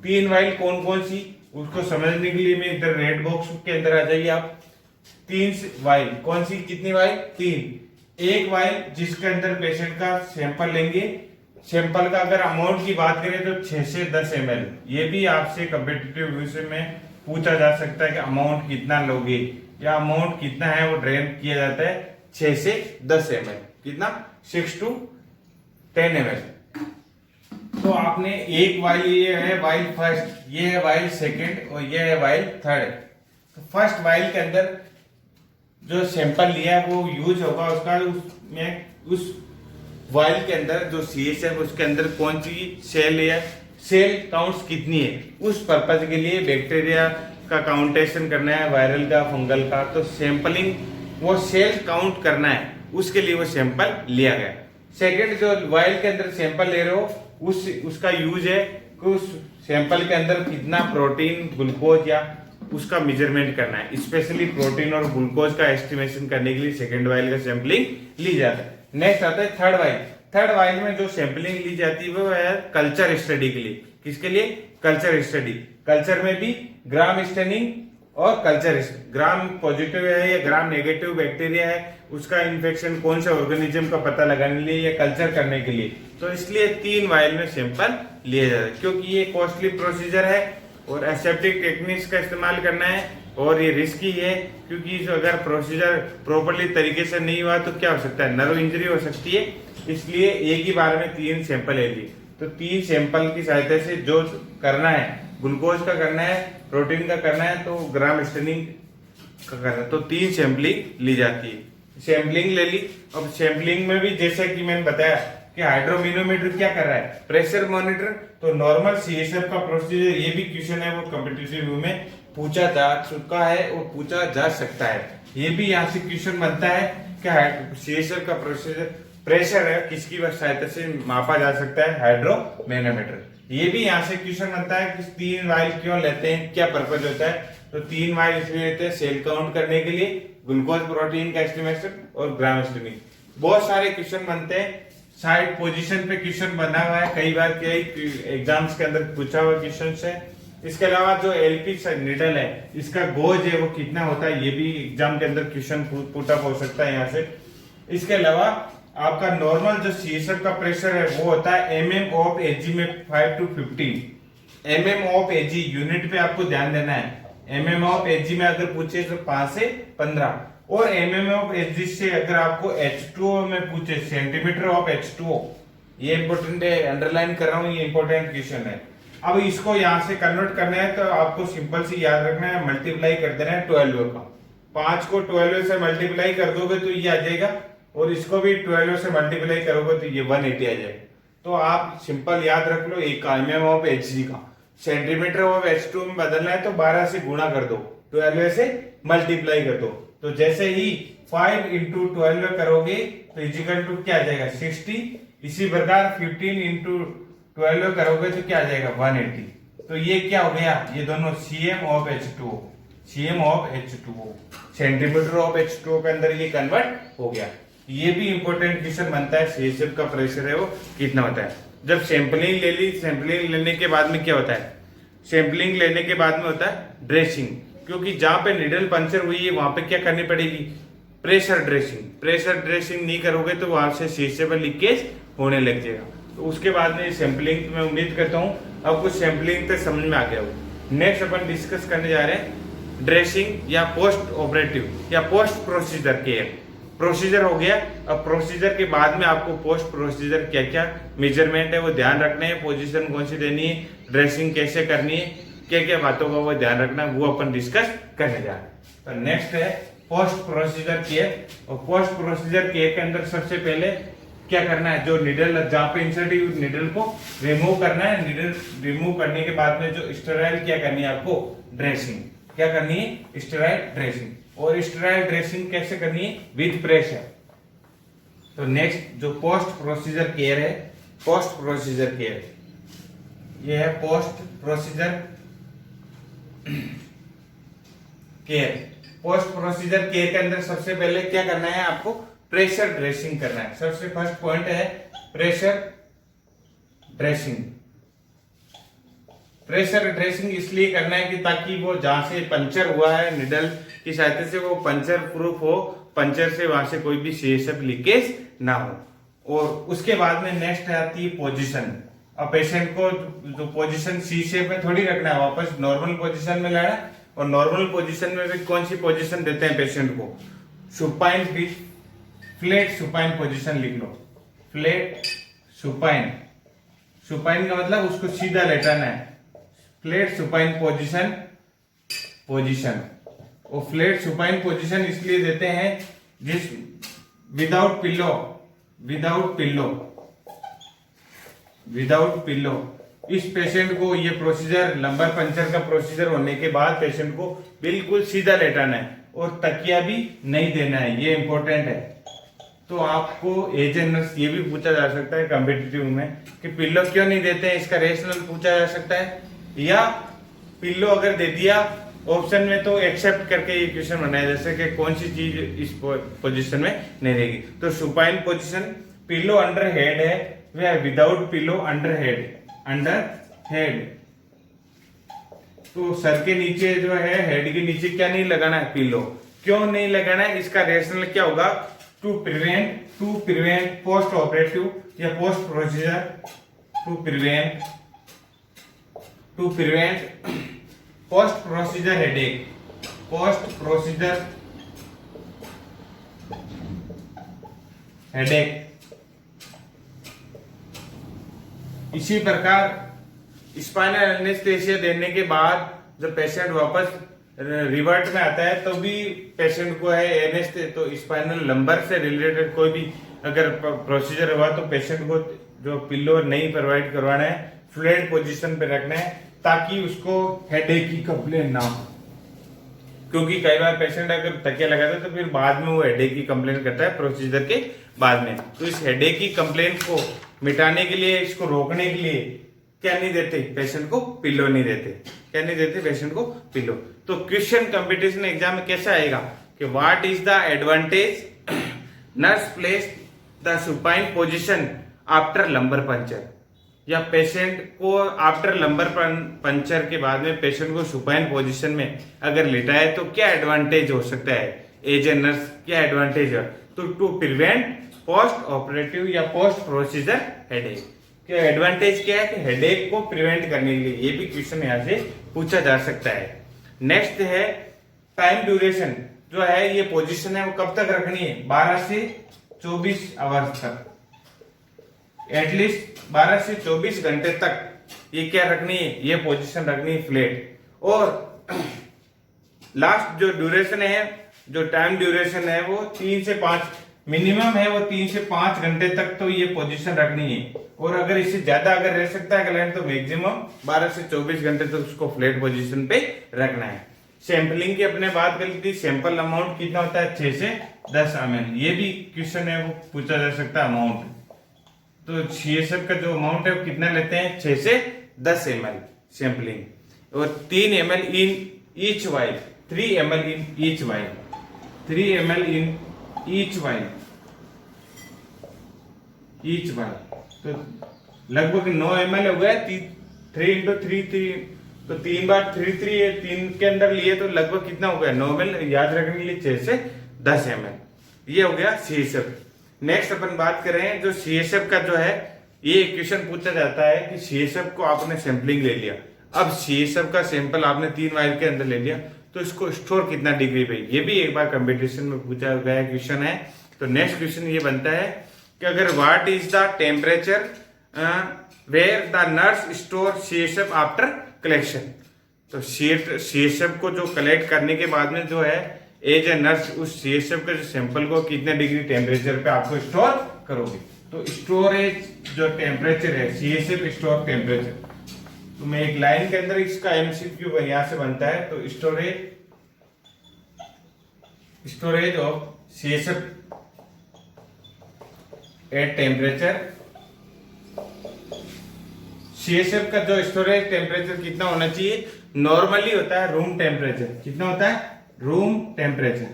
तीन वाइल कौन कौन सी, उसको समझने के लिए मैं इधर रेड बॉक्स के अंदर आ जाइए आप। तीन वाइल कौन सी, कितनी वाइल, तीन। एक वाइल जिसके अंदर पेशेंट का सैंपल लेंगे, सैंपल का अगर अमाउंट की बात करें तो 6 से 10 ml। ये भी आपसे कम्पिटिटिव विषय में पूछा जा सकता है कि अमाउंट कितना लोगे या अमाउंट कितना है वो ड्रेन किया जाता है 6 से 10 ml, कितना 6 to 10 ml। तो आपने एक वाइल, ये है वाइल फर्स्ट, ये है वाइल सेकंड और ये है वाइल थर्ड। तो फर्स्ट वाइल के अंदर जो सैंपल लिया है वो यूज होगा उसका, उसमें उस वाइल के अंदर जो सीएस है उसके अंदर कौन सी सेल है, सेल काउंट्स कितनी है, उस पर्पज के लिए बैक्टीरिया का काउंटेशन करना है, वायरल का, फंगल का। तो सैंपलिंग वो सेल काउंट करना है, उसके लिए वो सैंपल लिया गया। सेकंड जो वाइल के अंदर सैंपल ले रहे हो उसका यूज है कि उस सैंपल के अंदर कितना प्रोटीन, ग्लूकोज या उसका मेजरमेंट करना है। स्पेशली प्रोटीन और ग्लूकोज का एस्टिमेशन करने के लिए सेकंड वाइल का सैंपलिंग ली जाता है। नेक्स्ट आता है थर्ड वाइल। थर्ड वाइल में जो सैंपलिंग ली जाती है वो है कल्चर स्टडी के लिए। किसके लिए, कल्चर स्टडी। कल्चर में भी ग्राम स्टेनिंग और कल्चर, ग्राम पॉजिटिव है या ग्राम नेगेटिव बैक्टीरिया है, उसका इन्फेक्शन कौन से ऑर्गेनिज्म का पता लगाने के लिए या कल्चर करने के लिए। तो इसलिए 3 वाइल में सैंपल लिए जाते हैं, क्योंकि ये कॉस्टली प्रोसीजर है और एसेप्टिक टेक्निक्स का इस्तेमाल करना है और ये रिस्की है, क्योंकि अगर प्रोसीजर प्रॉपरली तरीके से नहीं हुआ तो क्या हो सकता है, नर्व इंजरी हो सकती है। इसलिए एक ही बार में 3 सैंपल ले लिए। तो 3 सैंपल की सहायता से जो करना है, ग्लूकोज का करना है, प्रोटीन का करना है, तो ग्राम स्टेनिंग का करना है, तो 3 सैंपलिंग ली जाती है। सैंपलिंग ले ली। अब सैंपलिंग में भी जैसा कि मैंने बताया कि हाइड्रोमीनोमीटर क्या कर रहा है, प्रेशर मॉनिटर। तो नॉर्मल सीएसएफ का प्रोसीजर, ये भी क्वेश्चन है वो कॉम्पिटिटिव में पूछा जा चुका है और पूछा जा सकता है। ये भी यहाँ से क्वेश्चन बनता है कि सीएसएफ का प्रोसीजर प्रेशर है किसकी सहायता से मापा जा सकता है, हाइड्रोमीनोमीटर। ये भी यहाँ से क्वेश्चन बनता है कि 3 वाइल क्यों लेते हैं, क्या पर्पज होता है। तो 3 वाइल इसलिए लेते हैं सेल काउंट करने के लिए, ग्लूकोज प्रोटीन का एस्टिमेशन और ग्राम स्टेनिंग। बहुत सारे क्वेश्चन बनते हैं। साइड पोजीशन पे क्वेश्चन बना हुआ है, कई बार कई एग्जाम्स के अंदर पूछा हुआ क्वेश्चन है। इसके अलावा जो एलपी निडल है, इसका गोज है वो कितना होता है, ये भी एग्जाम के अंदर क्वेश्चन पुट अप हो सकता है यहाँ से। इसके अलावा आपका नॉर्मल जो सीएसएफ का प्रेशर है वो होता है mm ऑफ एजी में 5 to 15 mm of AG unit पे आपको ध्यान देना है। mm ऑफ एजी में अगर पूछे तो 5 से 15, और mm ऑफ एजी से अगर आपको H2O में पूछे, सेंटीमीटर ऑफ H2O, ये इंपॉर्टेंट है, अंडरलाइन कर रहा हूँ, ये इंपॉर्टेंट क्वेश्चन है। अब इसको यहाँ से कन्वर्ट करना है तो आपको सिंपल सी याद रखना है, मल्टीप्लाई कर देना है 12 का। 5 को 12 से मल्टीप्लाई कर दोगे तो ये आ जाएगा, और इसको भी 12 से मल्टीप्लाई करोगे तो ये 180 आ जाएगा। तो आप सिंपल याद रख लो, एक mm ऑफ एचजी का सेंटीमीटर ऑफ H2 में बदलना है तो 12 से गुणा कर दो, 12 से मल्टीप्लाई कर दो। तो जैसे ही 5 into 12 करोगे तो इजिकल टू क्या आ जाएगा, 60। इसी प्रकार 15 into 12 करोगे तो क्या आ जाएगा, 180। तो ये क्या हो गया, ये दोनों cm of H2O, cm of H2O, centimetre of H2O के अंदर ये कन्वर्ट हो गया। ये भी इंपॉर्टेंट क्वेश्चन बनता है, सीएसएफ का प्रेशर है वो कितना होता है। जब सैंपलिंग ले ली, सैंपलिंग लेने के बाद में क्या होता है, सैंपलिंग लेने के बाद में होता है ड्रेसिंग, क्योंकि जहां पे निडल पंचर हुई है वहां पे क्या करनी पड़ेगी, प्रेशर ड्रेसिंग। प्रेशर ड्रेसिंग नहीं करोगे तो वहां से सीएसएफ में लीकेज होने लग जाएगा। तो उसके बाद में सैंपलिंग, मैं उम्मीद करता हूँ अब कुछ सैंपलिंग तक समझ में आ गया हो। नेक्स्ट अपन डिस्कस करने जा रहे हैं ड्रेसिंग या पोस्ट ऑपरेटिव या पोस्ट प्रोसीजर केयर। प्रोसीजर हो गया, अब प्रोसीजर के बाद में आपको पोस्ट प्रोसीजर क्या क्या मेजरमेंट है वो ध्यान रखना है, पोजीशन कौन सी देनी है, ड्रेसिंग कैसे करनी है, क्या क्या बातों का वो ध्यान रखना है, वो अपन डिस्कस करने जा रहे हैं। तो नेक्स्ट है पोस्ट प्रोसीजर केयर। और पोस्ट प्रोसीजर केयर के अंदर सबसे पहले क्या करना है, जो निडल जहाँ पे इंसर्ट हुई निडल को रिमूव करना है। निडल रिमूव करने के बाद में जो स्टेराइल क्या करनी है आपको, ड्रेसिंग क्या करनी है, स्टेराइल ड्रेसिंग। और स्टेराइल ड्रेसिंग कैसे करनी है, विद प्रेशर। तो नेक्स्ट जो पोस्ट प्रोसीजर केयर है, पोस्ट प्रोसीजर केयर ये है post procedure care. Post procedure care के अंदर सबसे पहले क्या करना है आपको, प्रेशर ड्रेसिंग करना है। सबसे फर्स्ट पॉइंट है प्रेशर ड्रेसिंग। प्रेशर ड्रेसिंग इसलिए करना है कि ताकि वो जहां से पंचर हुआ है निडल की सहायता से वो पंचर प्रूफ हो, पंचर से वहां से कोई भी सीएसएफ लीकेज ना हो। और उसके बाद में नेक्स्ट आती है पोजीशन। अब पेशेंट को जो पोजीशन सी शेप में थोड़ी रखना है, वापस नॉर्मल पोजीशन में लाना है। और नॉर्मल पोजीशन में भी कौन सी पोजीशन देते हैं पेशेंट को? सुपाइन भी, फ्लैट सुपाइन पोजीशन लिख लो, फ्लैट सुपाइन। सुपाइन का मतलब उसको सीधा लेटाना है, फ्लैट सुपाइन पोजीशन। और फ्लैट सुपाइन पोजीशन इसलिए देते हैं जिस विदाउट पिल्लो। इस पेशेंट को ये प्रोसीजर, लंबर पंचर का प्रोसीजर होने के बाद पेशेंट को बिल्कुल सीधा लेटाना है और तकिया भी नहीं देना है, ये इंपॉर्टेंट है। तो आपको एज ए नर्स ये भी पूछा जा सकता है कॉम्पिटिटिव में कि पिल्लो क्यों नहीं देते हैं, इसका रेशनल पूछा जा सकता है। या पिल्लो अगर दे दिया ऑप्शन में तो एक्सेप्ट करके ये क्वेश्चन बनाया, जैसे कि कौन सी चीज इस पोजीशन में नहीं रहेगी। तो supine position, pillow under head है वह विदाउट पिल्लो अंडर हेड। तो सर के नीचे जो है, हेड के नीचे क्या नहीं लगाना है? पिल्लो। क्यों नहीं लगाना है? इसका रेशनल क्या होगा? टू प्रिवेंट पोस्ट ऑपरेटिव या post procedure, to prevent post procedure headache, इसी प्रकार स्पाइनल एनेस्थेसिया देने के बाद जब पेशेंट वापस रिवर्ट में आता है तो भी पेशेंट को है एनेस्थेसिया, तो स्पाइनल लंबर से रिलेटेड कोई भी अगर प्रोसीजर हुआ तो पेशेंट को जो पिल्लो नहीं प्रोवाइड करवाना है, फ्लैट पोजीशन पे रखना है ताकि उसको हेडेक की कंप्लेन ना हो। क्योंकि कई बार पेशेंट अगर तकिया लगाता है तो फिर बाद में वो हेडेक की कंप्लेन करता है प्रोसीजर के बाद में। तो इस हेडेक की कंप्लेन को मिटाने के लिए, इसको रोकने के लिए क्या नहीं देते? पेशेंट को पिल्लो नहीं देते। क्या नहीं देते? पेशेंट को पिल्लो। तो क्वेश्चन कंपटीशन एग्जाम में कैसा आएगा कि what is the advantage nurse place the supine position after lumbar puncture, या पेशेंट को आफ्टर लंबर पंचर के बाद में पेशेंट को सुपाइन पोजीशन में अगर लेटाए तो क्या एडवांटेज हो सकता है? एज ए नर्स क्या एडवांटेज है? तो टू प्रिवेंट पोस्ट ऑपरेटिव या पोस्ट प्रोसीजर हेडेक। क्या एडवांटेज क्या है? कि हेडेक को प्रिवेंट करने के लिए। ये भी क्वेश्चन यहाँ से पूछा जा सकता है। नेक्स्ट है टाइम ड्यूरेशन, जो है ये पोजीशन है वो कब तक रखनी है? 12 से 24 आवर्स तक, एटलीस्ट 12 से 24 घंटे तक ये क्या रखनी है? ये पोजीशन रखनी है फ्लैट। और लास्ट जो ड्यूरेशन है, जो टाइम ड्यूरेशन है वो 3 से 5 मिनिमम है, वो 3 से 5 घंटे तक तो ये पोजीशन रखनी है। और अगर इससे ज्यादा अगर रह सकता है क्लाइंट तो मैक्सिमम 12 से 24 घंटे तक उसको फ्लैट पोजीशन पे रखना है। सैंपलिंग की अपने बात कर ली थी, सैंपल अमाउंट कितना होता है? 6 से 10 ml। ये भी क्वेश्चन है वो पूछा जा सकता है अमाउंट। तो सीएसएफ का जो अमाउंट है वो कितना लेते हैं? 6 से 10 ml सैंपलिंग। और 3 ml in each while, 3 ml in each while, 3 ml in each while. तो लगभग 9 ml हो गया, 3 into 3 तो 3 बार 3 है, 3 के अंदर लिए तो लगभग कितना हो गया? 9 ml। याद रखने के लिए 6 से 10 ml। ये हो गया सीएसएफ। नेक्स्ट अपन बात कर रहे हैं जो सीएसएफ का जो है, ये क्वेश्चन पूछा जाता है कि सीएसएफ को आपने सैंपलिंग ले लिया, अब सीएसएफ का सैंपल आपने 3 वायर के अंदर ले लिया तो इसको स्टोर कितना डिग्री पे? ये भी एक बार कंपटीशन में पूछा गया क्वेश्चन है। तो नेक्स्ट क्वेश्चन ये बनता है कि अगर what is the temperature where the nurse store CSF after collection. तो सीएसएफ को जो कलेक्ट करने के बाद में जो है एज ए नर्स उस सीएसएफ के सैंपल को कितने डिग्री टेम्परेचर पे आपको स्टोर करोगे? तो स्टोरेज जो टेम्परेचर है, सीएसएफ स्टोर टेम्परेचर, तो मैं एक लाइन के अंदर इसका एमसीक्यू यहां से बनता है। तो storage of CSF at temperature, CSF का जो स्टोरेज टेम्परेचर कितना होना चाहिए? नॉर्मली होता है रूम टेम्परेचर। कितना होता है? Room temperature.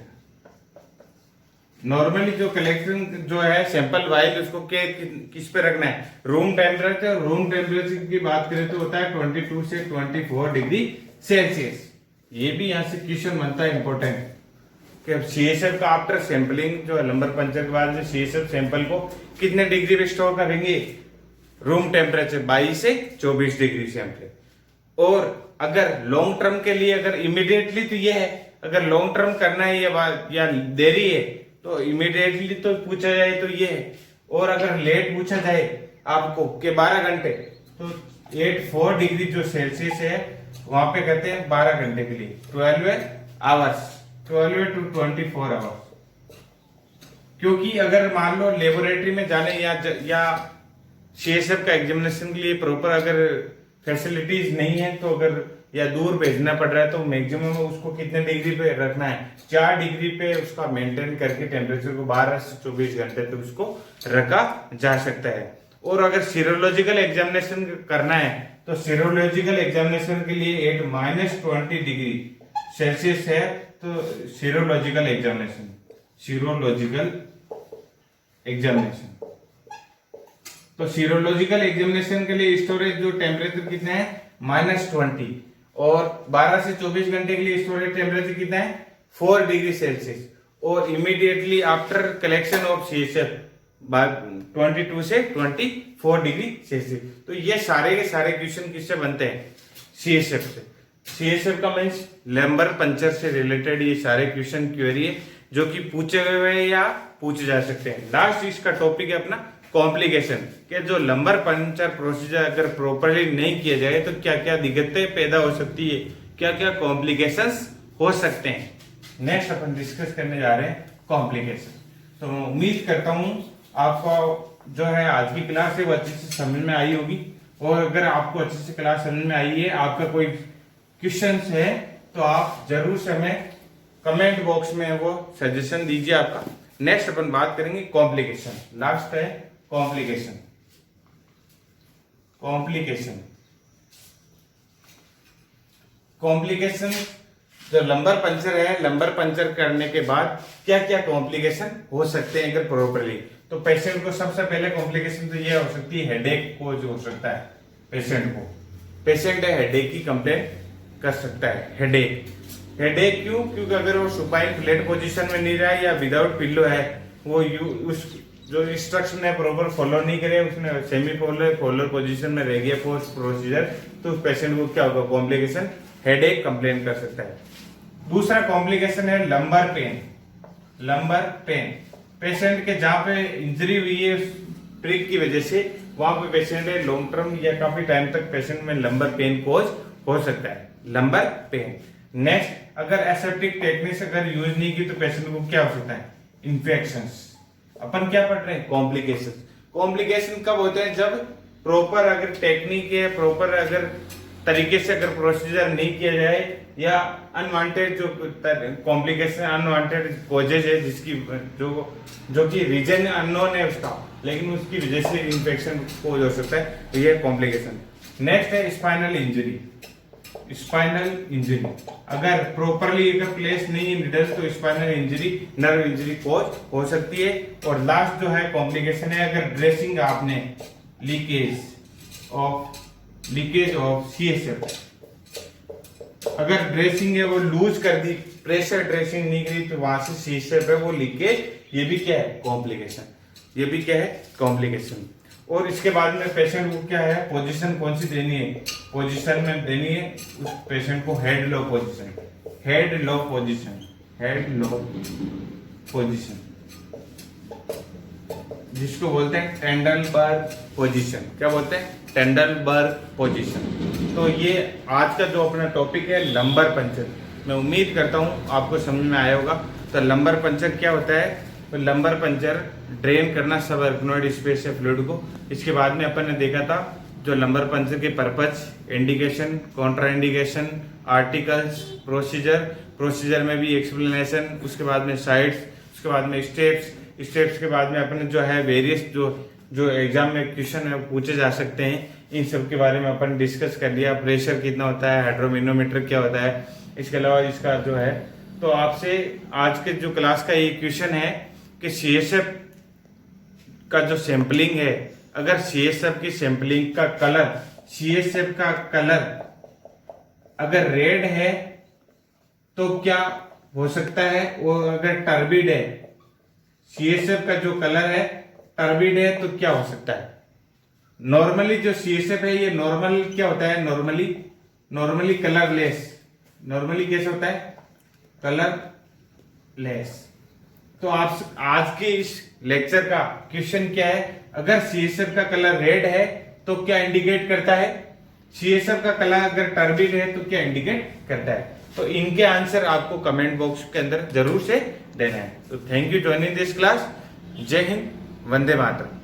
नॉर्मली जो कलेक्शन जो है सैंपल वाइल उसको किस पे रखना है, रूम टेम्परेचर। रूम टेम्परेचर की बात करें तो होता है 22 से 24 डिग्री सेल्सियस। ये भी यहाँ से क्वेश्चन बनता है इंपॉर्टेंट कि सीएसएफ का आफ्टर सैंपलिंग जो है नंबर पंचर के बाद सीएसएफ सैंपल को कितने डिग्री पे स्टोर करेंगे, रूम टेम्परेचर 22 से 24 डिग्री सेंटीग्रेड। और अगर लॉन्ग टर्म के लिए अगर इमीडिएटली तो ये है, अगर लॉन्ग टर्म करना है या देरी है तो इमीडिएटली तो पूछा जाए तो ये है, और अगर लेट पूछा जाए आपको के 12 घंटे तो 84 डिग्री जो सेल्सियस है वहां पे कहते हैं 12 घंटे के लिए 12 आवर्स, 12 to 24 आवर्स। क्योंकि अगर मान लो लेबोरेटरी में जाने या सीएसएफ का एग्जामिनेशन के लिए प्रॉपर अगर फैसिलिटीज नहीं है तो अगर या दूर भेजना पड़ रहा है तो मैक्सिमम उसको कितने डिग्री पे रखना है, 4 डिग्री पे उसका मेंटेन करके टेम्परेचर को 12 से 24 घंटे तक उसको रखा जा सकता है। और अगर सीरोलॉजिकल एग्जामिनेशन करना है तो सीरोलॉजिकल एग्जामिनेशन के लिए -20 डिग्री सेल्सियस है तो सीरोलॉजिकल एग्जामिनेशन तो सीरोलॉजिकल एग्जामिनेशन के लिए स्टोरेज जो टेम्परेचर कितना है -20, और 12 से 24 घंटे के लिए स्टोरेज टेम्परेचर कितना है 4 डिग्री सेल्सियस, और immediately after collection of CSF 22 से 24 डिग्री सेल्सियस। तो ये सारे के सारे क्वेश्चन किससे बनते हैं, सीएसएफ से। सीएसएफ का मीन्स लंबर पंचर से रिलेटेड ये सारे क्वेश्चन क्वेरी है जो कि पूछे हुए या पूछे जा सकते हैं। लास्ट इसका टॉपिक है अपना कॉम्प्लिकेशन, कि जो लंबर पंचर प्रोसीजर अगर प्रॉपरली नहीं किया जाए तो क्या क्या दिक्कतें पैदा हो सकती है, क्या क्या कॉम्प्लिकेशंस हो सकते हैं। नेक्स्ट अपन डिस्कस करने जा रहे हैं कॉम्प्लिकेशन। तो उम्मीद करता हूं आपको जो है आज की क्लास है वो अच्छे से समझ में आई होगी, और अगर आपको अच्छे से क्लास समझ में आई है, आपका कोई क्वेश्चन है तो आप जरूर से हमें कमेंट बॉक्स में वो सजेशन दीजिए आपका। नेक्स्ट अपन बात करेंगे कॉम्प्लिकेशन। लास्ट है कॉम्प्लिकेशन। जो लंबर पंचर है, लंबर पंचर करने के बाद क्या क्या कॉम्प्लिकेशन हो सकते हैं अगर प्रॉपरली। तो पेशेंट को सबसे पहले कॉम्प्लिकेशन तो ये हो सकती है हेडेक को जो हो सकता है पेशेंट हेडेक की कंप्लेन कर सकता है। हेडेक क्यों, क्योंकि अगर वो सुपाइन फ्लैट पोजीशन में नहीं रहा है या विदाउट पिल्लो है, वो उस जो इंस्ट्रक्शन है प्रॉपर फॉलो नहीं करे, उसने सेमी पोलर पोजीशन में रह गया पोस्ट प्रोसीजर, तो उस पेशेंट को क्या होगा, कॉम्प्लिकेशन हेडेक कंप्लेन कर सकता है। दूसरा कॉम्प्लिकेशन है लंबर पेन। पेशेंट के जहां पे इंजरी हुई है प्रिक की वजह से, वहां पे पेशेंट है लॉन्ग टर्म या काफी टाइम तक पेशेंट में लंबर पेन कॉज हो सकता है, लंबर पेन। नेक्स्ट, अगर एसेप्टिक टेक्निक्स अगर यूज नहीं की तो पेशेंट को क्या हो सकता है, इन्फेक्शंस। अपन क्या पढ़ रहे हैं, कॉम्प्लिकेशन कब होते हैं, जब प्रॉपर अगर टेक्निक है, प्रॉपर अगर तरीके से अगर प्रोसीजर नहीं किया जाए, या अनवांटेड जो कॉम्प्लिकेशन अनवांटेड कॉजेज है जिसकी जो कि रीजन अननोन है उसका, लेकिन उसकी वजह से इन्फेक्शन कॉज हो सकता है, तो ये कॉम्प्लिकेशन। नेक्स्ट है स्पाइनल इंजरी। अगर प्रॉपरली अगर प्लेस नहीं है निडल तो spinal injury, nerve injury cause हो सकती है। और लास्ट जो है कॉम्प्लिकेशन है अगर ड्रेसिंग आपने लीकेज ऑफ सीएसएफ, अगर ड्रेसिंग है वो लूज कर दी, प्रेशर ड्रेसिंग नहीं करी, तो वहां से सीएसएफ है वो लीकेज, ये भी क्या है, कॉम्प्लिकेशन। और इसके बाद में पेशेंट को क्या है, पोजीशन कौन सी देनी है, पोजीशन में देनी है उस पेशेंट को हेड लो पोजीशन, जिसको बोलते हैं टेंडलबर्ग पोजीशन। क्या बोलते हैं, टेंडलबर्ग पोजीशन। तो ये आज का जो अपना टॉपिक है लंबर पंचर, मैं उम्मीद करता हूँ आपको समझ में आया होगा। तो लंबर पंचर क्या होता है, तो लंबर पंचर ड्रेन करना सब आर्कनोइड स्पेस से फ्लूइड को। इसके बाद में अपन ने देखा था जो लंबर पंचर के purpose, indication, Contra indication, articles, procedure में भी एक्सप्लेनेशन, उसके बाद में साइड्स, उसके बाद में स्टेप्स के बाद में अपन जो है वेरियस जो एग्जाम में क्वेश्चन है पूछे जा सकते हैं, इन सब के बारे में अपन डिस्कस कर लिया। प्रेशर कितना होता है, हाइड्रोमेनोमीटर क्या होता है, इसके अलावा इसका जो है, तो आपसे आज के जो क्लास का ये क्वेश्चन है कि CSF का जो सैंपलिंग है, अगर CSF की सैंपलिंग का कलर, CSF का कलर अगर रेड है तो क्या हो सकता है, वो अगर टर्बिड है, CSF का जो कलर है टर्बिड है तो क्या हो सकता है। नॉर्मली जो CSF है ये नॉर्मल क्या होता है, नॉर्मली कलरलेस, नॉर्मली कैसे होता है, कलरलेस। तो आप आज के इस लेक्चर का क्वेश्चन क्या है, अगर CSF का कलर रेड है तो क्या इंडिकेट करता है, CSF का कलर अगर टर्बिड है तो क्या इंडिकेट करता है। तो इनके आंसर आपको कमेंट बॉक्स के अंदर जरूर से देना है। तो thank you joining this class. जय हिंद, वंदे मातरम।